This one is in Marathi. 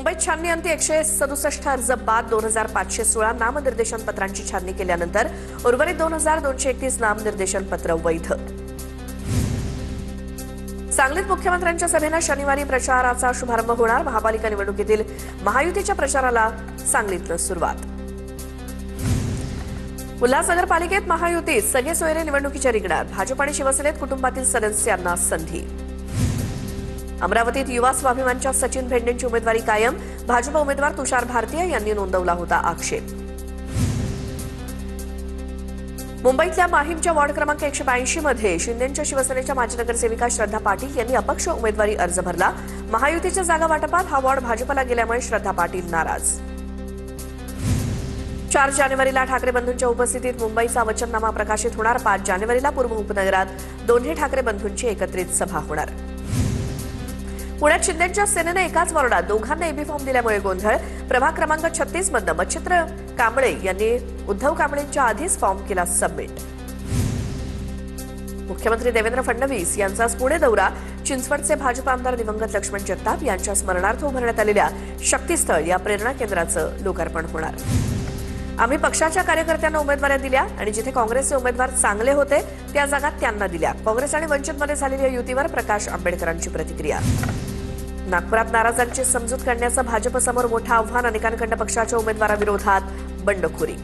मुंबईत छाननी अंती 167 अर्ज बाद, 2516 नामनिर्देशन पत्रांची छाननी केल्यानंतर उर्वरित 2231 नामनिर्देशन पत्र वैध. सांगलीत मुख्यमंत्र्यांच्या सभेनं शनिवारी प्रचाराचा शुभारंभ होणार. महापालिका निवडणुकीतील महायुतीच्या प्रचाराला सांगलीतनं सुरुवात. उल्हासनगर पालिकेत महायुतीत सगळे सोयरे निवडणुकीच्या रिंगणात. भाजप आणि शिवसेनेत कुटुंबातील सदस्यांना संधी. अमरावतीत युवा स्वाभिमानच्या सचिन भेंडेंची उमेदवारी कायम. भाजप उमेदवार तुषार भारतीय यांनी नोंदवला होता आक्षेप. मुंबईतल्या माहीमच्या वॉर्ड क्रमांक 182 मध्ये शिंदेंच्या शिवसेनेच्या माजी नगरसेविका श्रद्धा पाटील यांनी अपक्ष उमेदवारी अर्ज भरला. महायुतीच्या जागा वाटपात हा वॉर्ड भाजपला गेल्यामुळे श्रद्धा पाटील नाराज. 4 जानेवारीला ठाकरे बंधूंच्या उपस्थितीत मुंबईचा वचननामा प्रकाशित होणार. 5 जानेवारीला पूर्व उपनगरात दोन्ही ठाकरे बंधूंची एकत्रित सभा होणार. पुण्यात शिंदेंच्या सेनेनं एकाच वॉर्डात दोघांना एबी फॉर्म दिल्यामुळे गोंधळ. प्रभाग क्रमांक 36 मधनं मच्छिंद्र कांबळे यांनी उद्धव कांबळेंच्या आधीच फॉर्म केला सबमिट. मुख्यमंत्री देवेंद्र फडणवीस यांचा पुणे दौरा. चिंचवडचे भाजप आमदार दिवंगत लक्ष्मण जगताप यांच्या स्मरणार्थ उभारण्यात आलेल्या शक्तीस्थळ या प्रेरणा केंद्राचं लोकार्पण होणार. आम्ही पक्षाच्या कार्यकर्त्यांना उमेदवाऱ्या दिल्या आणि जिथे काँग्रेसचे उमेदवार चांगले होते त्या जागा त्यांना दिल्या. काँग्रेस आणि वंचितमध्ये झालेल्या युतीवर प्रकाश आंबेडकरांची प्रतिक्रिया. नागपुरात नाराजांची समजूत काढण्याचं भाजपसमोर मोठं आव्हान. अनेकांकडून पक्षाच्या उमेदवाराविरोधात बंडखोरी.